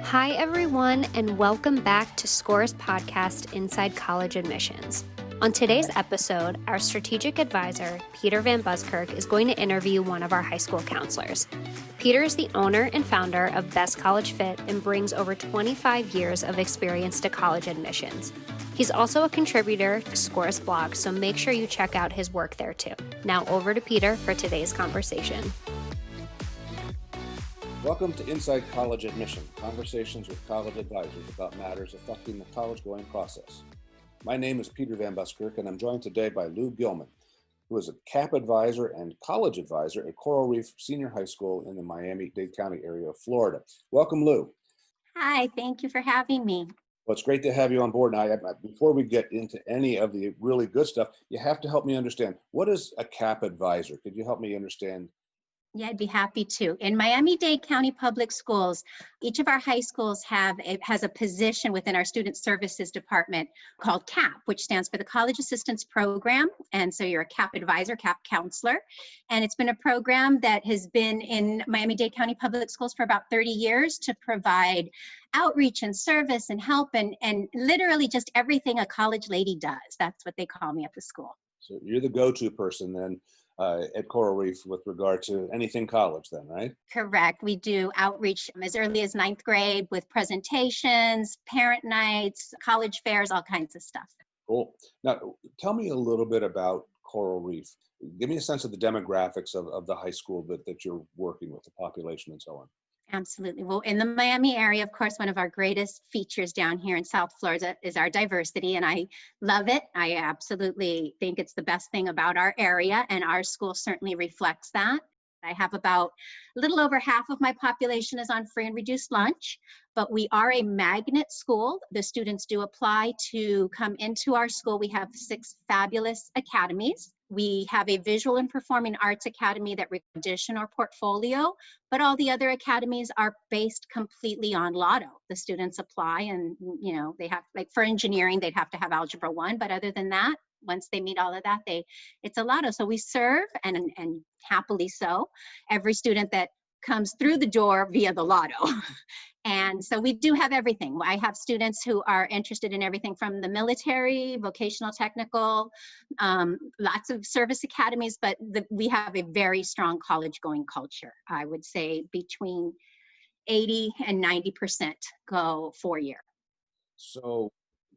Hi, everyone, and welcome back to Scoir's podcast, Inside College Admissions. On today's episode, our strategic advisor, Peter Van Buskirk, is going to interview one of our high school counselors. Peter is the owner and founder of Best College Fit and brings over 25 years of experience to college admissions. He's also a contributor to Scoir's blog, so make sure you check out his work there too. Now over to Peter for today's conversation. Welcome to Inside College Admission, conversations with college advisors about matters affecting the college-going process. My name is Peter Van Buskirk, and I'm joined today by Lou Gilman, who is a CAP advisor and college advisor at Coral Reef Senior High School in the Miami-Dade County area of Florida. Welcome, Lou. Hi, thank you for having me. Well, it's great to have you on board. Now, before we get into any of the really good stuff, you have to help me understand, what is a CAP advisor? Could you help me understand? Yeah, I'd be happy to. In Miami-Dade County Public Schools, each of our high schools has a position within our Student Services Department called CAP, which stands for the College Assistance Program. And so you're a CAP advisor, CAP counselor. And it's been a program that has been in Miami-Dade County Public Schools for about 30 years to provide outreach and service and help and literally just everything a college lady does. That's what they call me at the school. So you're the go-to person then at Coral Reef with regard to anything college then, right? Correct. We do outreach as early as 9th grade with presentations, parent nights, college fairs, all kinds of stuff. Cool. Now, tell me a little bit about Coral Reef. Give me a sense of the demographics of the high school that you're working with, the population and so on. Absolutely. Well, in the Miami area, of course, one of our greatest features down here in South Florida is our diversity, and I love it. I absolutely think it's the best thing about our area, and our school certainly reflects that. I have about a little over half of my population is on free and reduced lunch, but we are a magnet school. The students do apply to come into our school. We have 6 fabulous academies. We have a visual and performing arts academy that requires audition or portfolio, but all the other academies are based completely on Lotto. The students apply and, they have, like for engineering, they'd have to have Algebra 1, but other than that, once they meet all of that, it's a Lotto. So we serve, and happily so, every student that comes through the door via the Lotto. And so we do have everything. I have students who are interested in everything from the military, vocational, technical, lots of service academies, but we have a very strong college-going culture. I would say between 80 and 90% go 4-year. So,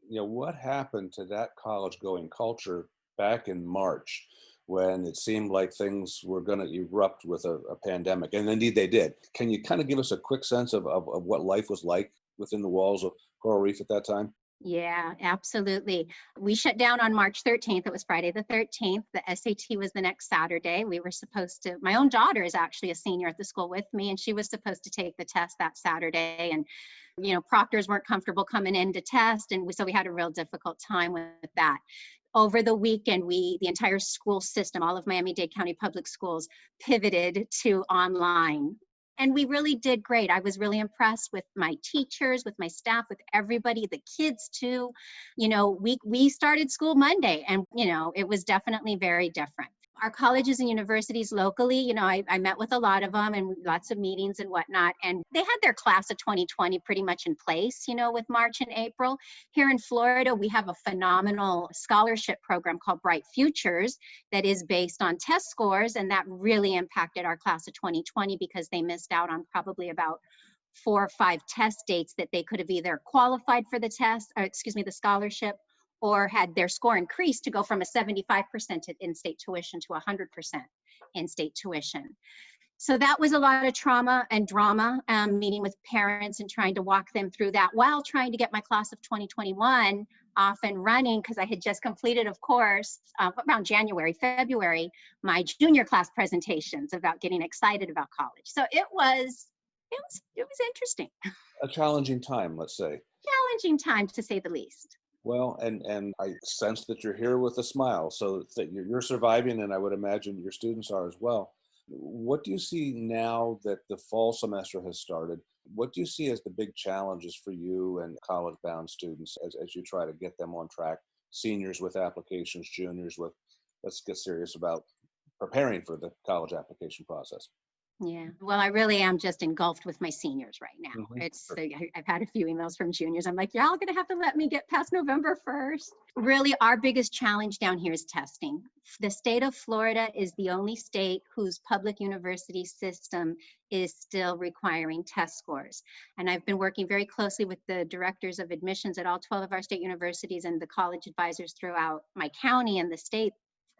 what happened to that college-going culture back in March when it seemed like things were going to erupt with a pandemic? And indeed they did. Can you kind of give us a quick sense of what life was like within the walls of Coral Reef at that time? Yeah, absolutely. We shut down on March 13th. It was Friday the 13th. The SAT was the next Saturday. We were supposed to, my own daughter is actually a senior at the school with me, and she was supposed to take the test that Saturday. And, proctors weren't comfortable coming in to test. And so we had a real difficult time with that. Over the weekend, the entire school system, all of Miami-Dade County Public Schools, pivoted to online. And we really did great. I was really impressed with my teachers, with my staff, with everybody, the kids too. We started school Monday, and, it was definitely very different. Our colleges and universities locally, I met with a lot of them and lots of meetings and whatnot, and they had their class of 2020 pretty much in place, with March and April. Here in Florida, we have a phenomenal scholarship program called Bright Futures that is based on test scores, and that really impacted our class of 2020 because they missed out on probably about 4 or 5 test dates that they could have either qualified for the scholarship, or had their score increased to go from a 75% in-state tuition to 100% in-state tuition. So that was a lot of trauma and drama, meeting with parents and trying to walk them through that while trying to get my class of 2021 off and running, because I had just completed, of course, around January, February, my junior class presentations about getting excited about college. So it was interesting. A challenging time, let's say. Challenging time, to say the least. Well, and I sense that you're here with a smile, so that you're surviving, and I would imagine your students are as well. What do you see now that the fall semester has started? What do you see as the big challenges for you and college-bound students as you try to get them on track? Seniors with applications, juniors with, let's get serious about preparing for the college application process. Yeah. Well, I really am just engulfed with my seniors right now. Mhm. I've had a few emails from juniors. I'm like, y'all gonna have to let me get past November 1st. Really, our biggest challenge down here is testing. The state of Florida is the only state whose public university system is still requiring test scores. And I've been working very closely with the directors of admissions at all 12 of our state universities and the college advisors throughout my county and the state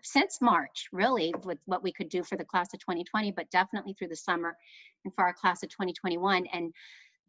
since March, really, with what we could do for the class of 2020, but definitely through the summer and for our class of 2021. And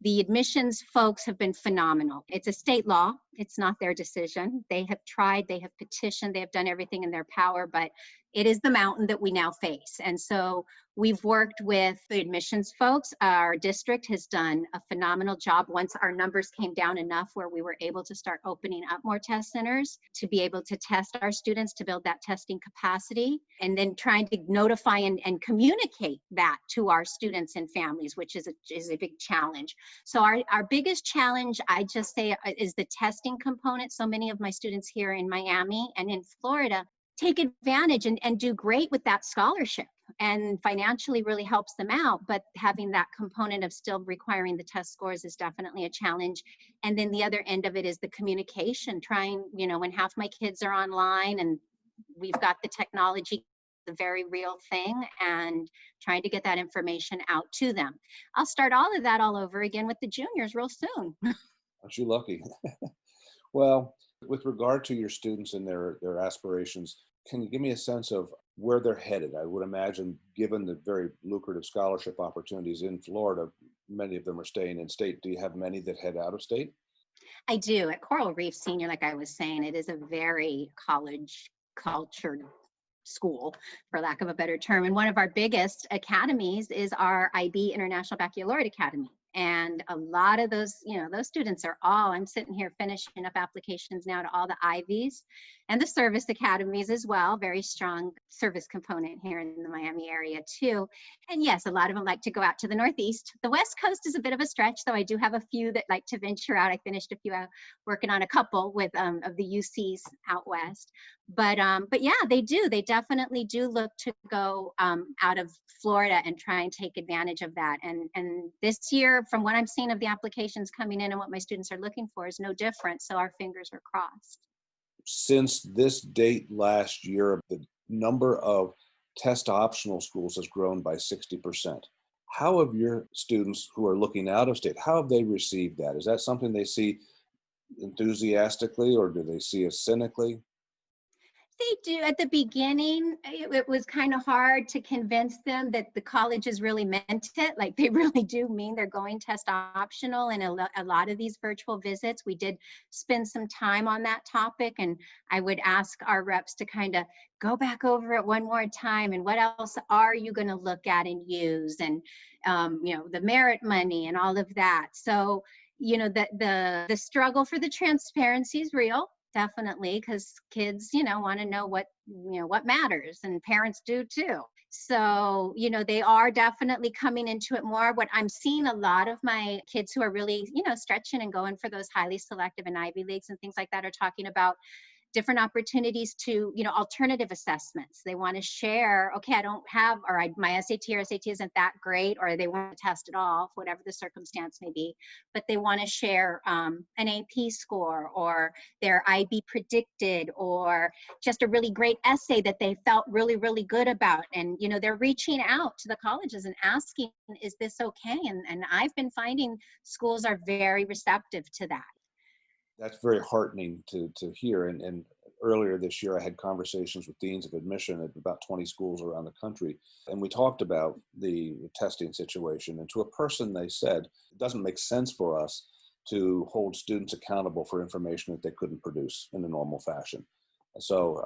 the admissions folks have been phenomenal. It's a state law. It's not their decision. They have tried, they have petitioned, they have done everything in their power, but it is the mountain that we now face. And so we've worked with the admissions folks. Our district has done a phenomenal job once our numbers came down enough where we were able to start opening up more test centers to be able to test our students, to build that testing capacity, and then trying to notify and communicate that to our students and families, which is a big challenge. So our biggest challenge, I just say, is the testing component. So many of my students here in Miami and in Florida take advantage and do great with that scholarship and financially really helps them out. But having that component of still requiring the test scores is definitely a challenge. And then the other end of it is the communication, trying, when half my kids are online and we've got the technology, the very real thing, and trying to get that information out to them. I'll start all of that all over again with the juniors real soon. Aren't you lucky? Well, with regard to your students and their aspirations, can you give me a sense of where they're headed? I would imagine, given the very lucrative scholarship opportunities in Florida, many of them are staying in state. Do you have many that head out of state? I do. At Coral Reef Senior, like I was saying, it is a very college cultured school, for lack of a better term. And one of our biggest academies is our IB International Baccalaureate Academy. And a lot of those, those students are I'm sitting here finishing up applications now to all the Ivies and the service academies as well. Very strong service component here in the Miami area too. And yes, a lot of them like to go out to the Northeast. The West Coast is a bit of a stretch, though I do have a few that like to venture out. I finished a few working on a couple with of the UCs out West. But yeah, they do. They definitely do look to go out of Florida and try and take advantage of that. And this year, from what I'm seeing of the applications coming in and what my students are looking for, is no different. So our fingers are crossed. Since this date last year, the number of test optional schools has grown by 60%. How have your students who are looking out of state, how have they received that? Is that something they see enthusiastically, or do they see it cynically? They do. At the beginning, it was kind of hard to convince them that the colleges really meant it. Like they really do mean they're going test optional. And a lot of these virtual visits, we did spend some time on that topic. And I would ask our reps to kind of go back over it one more time. And what else are you going to look at and use? And, the merit money and all of that. So, the struggle for the transparency is real. Definitely, because kids, want to know what matters, and parents do too. So, they are definitely coming into it more. What I'm seeing a lot of my kids who are really, stretching and going for those highly selective and Ivy Leagues and things like that are talking about different opportunities to, alternative assessments. They want to share, okay, I don't have, my SAT or SAT isn't that great, or they want to test it off, whatever the circumstance may be, but they want to share an AP score or their IB predicted, or just a really great essay that they felt really, really good about. And, they're reaching out to the colleges and asking, is this okay? And I've been finding schools are very receptive to that. That's very heartening to hear. And earlier this year, I had conversations with deans of admission at about 20 schools around the country. And we talked about the testing situation. And to a person, they said, it doesn't make sense for us to hold students accountable for information that they couldn't produce in a normal fashion. So,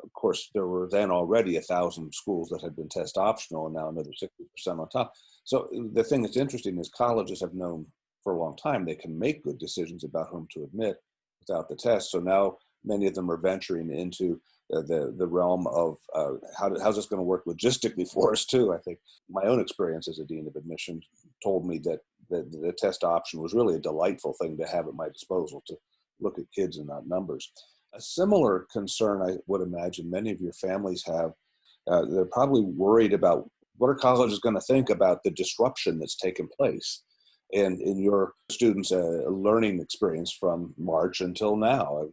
of course, there were then already 1,000 schools that had been test optional, and now another 60% on top. So the thing that's interesting is colleges have known for a long time they can make good decisions about whom to admit without the test. So now many of them are venturing into the realm of how's this going to work logistically for us too. I think my own experience as a dean of admission told me that the test option was really a delightful thing to have at my disposal to look at kids and not numbers. A similar concern I would imagine many of your families have, they're probably worried about what are colleges going to think about the disruption that's taken place and in your students' learning experience from March until now?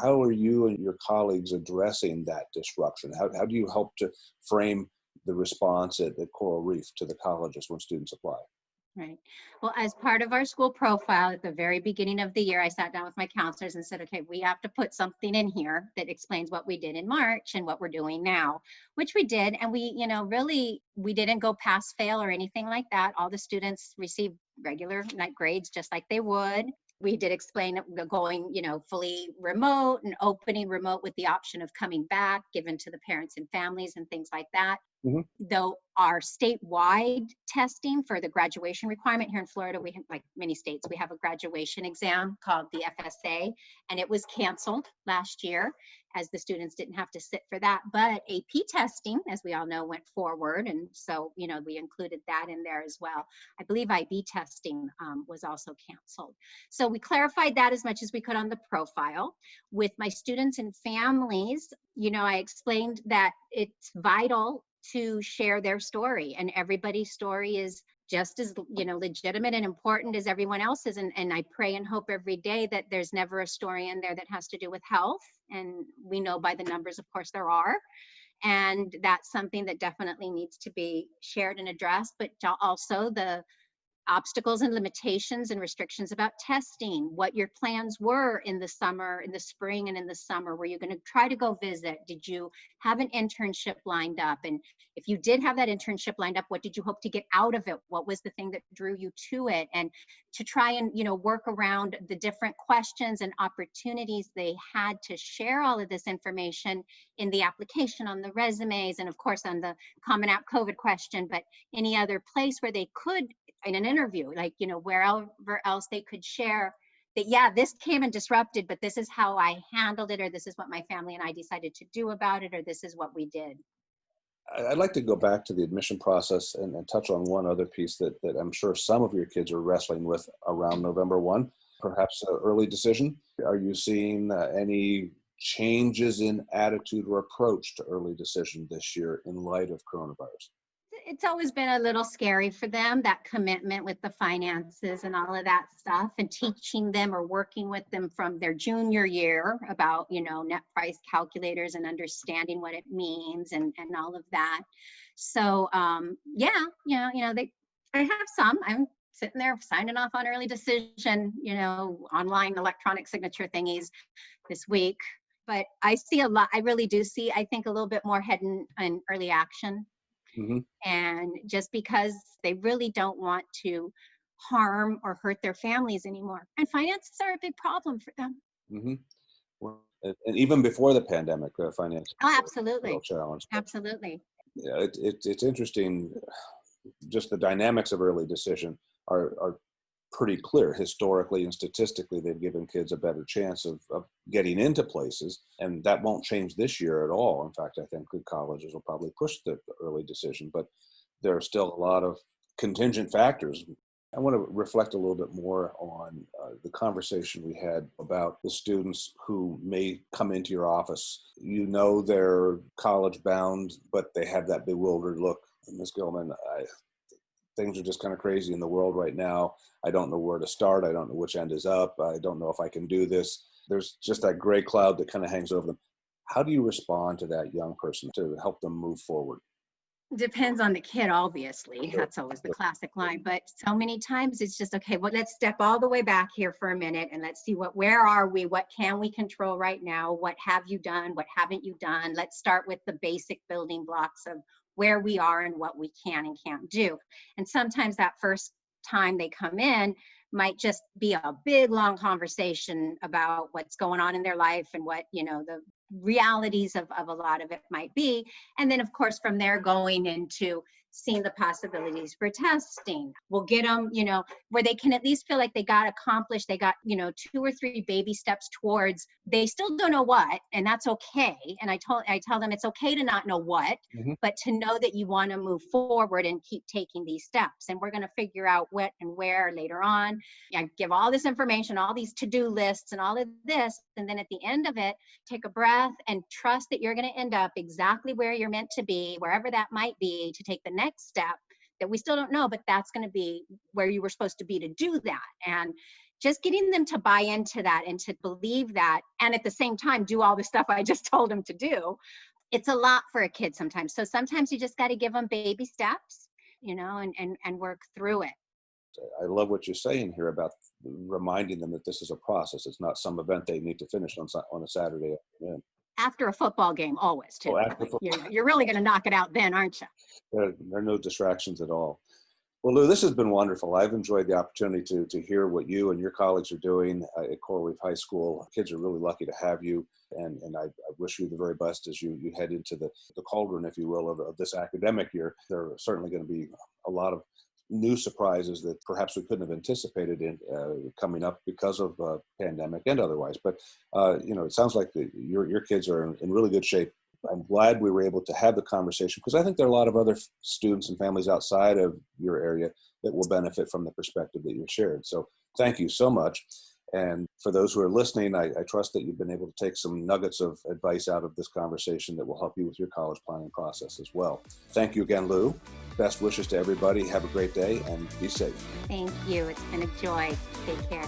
How are you and your colleagues addressing that disruption? How do you help to frame the response at Coral Reef to the colleges when students apply? Right. Well, as part of our school profile at the very beginning of the year, I sat down with my counselors and said, okay, we have to put something in here that explains what we did in March and what we're doing now, which we did. And we, really, we didn't go pass fail or anything like that. All the students received regular night grades just like they would. We did explain going, fully remote and opening remote with the option of coming back, given to the parents and families and things like that. Mm-hmm. Though our statewide testing for the graduation requirement here in Florida, we have, like many states, we have a graduation exam called the FSA, and it was canceled last year as the students didn't have to sit for that. But AP testing, as we all know, went forward. And so, we included that in there as well. I believe IB testing was also canceled. So we clarified that as much as we could on the profile. With my students and families, I explained that it's vital to share their story, and everybody's story is just as legitimate and important as everyone else's. And I pray and hope every day that there's never a story in there that has to do with health. And we know by the numbers, of course, there are. And that's something that definitely needs to be shared and addressed, but also the obstacles and limitations and restrictions about testing, what your plans were in the summer, in the spring and in the summer. Were you going to try to go visit? Did you have an internship lined up? And if you did have that internship lined up, what did you hope to get out of it? What was the thing that drew you to it? And to try and, work around the different questions and opportunities they had to share all of this information in the application, on the resumes, and of course on the Common App COVID question, but any other place where they could, in an interview, like, wherever else they could share that, yeah, this came and disrupted, but this is how I handled it, or this is what my family and I decided to do about it, or this is what we did. I'd like to go back to the admission process and touch on one other piece that I'm sure some of your kids are wrestling with around November 1, perhaps an early decision. Are you seeing any changes in attitude or approach to early decision this year in light of coronavirus? It's always been a little scary for them, that commitment with the finances and all of that stuff, and teaching them or working with them from their junior year about, net price calculators and understanding what it means and all of that. So, I have some. I'm sitting there signing off on early decision, online electronic signature thingies this week. But I see a lot. I really do see, I think, a little bit more head in early action. Mm-hmm. And just because they really don't want to harm or hurt their families anymore. And finances are a big problem for them. Mm-hmm. Well, and even before the pandemic, finances Oh, absolutely. were a real challenge. Absolutely. Yeah, it's interesting. Just the dynamics of early decision are pretty clear. Historically and statistically, they've given kids a better chance of getting into places, and that won't change this year at all. In fact, I think good colleges will probably push the early decision, but there are still a lot of contingent factors. I want to reflect a little bit more on the conversation we had about the students who may come into your office. They're college bound, but they have that bewildered look. Ms. Gilman, things are just kind of crazy in the world right now. I don't know where to start. I don't know which end is up. I don't know if I can do this. There's just that gray cloud that kind of hangs over them. How do you respond to that young person to help them move forward? Depends on the kid, obviously. That's always the classic line. But so many times it's just, okay, well, let's step all the way back here for a minute and let's see where are we? What can we control right now? What have you done? What haven't you done? Let's start with the basic building blocks of where we are and what we can and can't do. And sometimes that first time they come in might just be a big, long conversation about what's going on in their life and what, the realities of a lot of it might be. And then, of course, from there going into seeing the possibilities for testing. We'll get them, where they can at least feel like they got accomplished. They got, 2 or 3 baby steps towards, they still don't know what, and that's okay. And I tell them it's okay to not know what, Mm-hmm. but to know that you want to move forward and keep taking these steps. And we're going to figure out what and where later on. I give all this information, all these to-do lists and all of this. And then at the end of it, take a breath and trust that you're going to end up exactly where you're meant to be, wherever that might be, to take the next next step that we still don't know, but that's going to be where you were supposed to be to do that. And just getting them to buy into that and to believe that, and at the same time, do all the stuff I just told them to do. It's a lot for a kid sometimes. So sometimes you just got to give them baby steps, and work through it. I love what you're saying here about reminding them that this is a process. It's not some event they need to finish on a Saturday afternoon. After a football game, always, too. You're really going to knock it out then, aren't you? There are no distractions at all. Well, Lou, this has been wonderful. I've enjoyed the opportunity to hear what you and your colleagues are doing at Coral Reef High School. Kids are really lucky to have you, and I wish you the very best as you head into the cauldron, if you will, of this academic year. There are certainly going to be a lot of new surprises that perhaps we couldn't have anticipated coming up because of pandemic and otherwise. But, it sounds like your kids are in really good shape. I'm glad we were able to have the conversation because I think there are a lot of other students and families outside of your area that will benefit from the perspective that you've shared. So thank you so much. And for those who are listening, I trust that you've been able to take some nuggets of advice out of this conversation that will help you with your college planning process as well. Thank you again, Lou. Best wishes to everybody. Have a great day and be safe. Thank you. It's been a joy. Take care.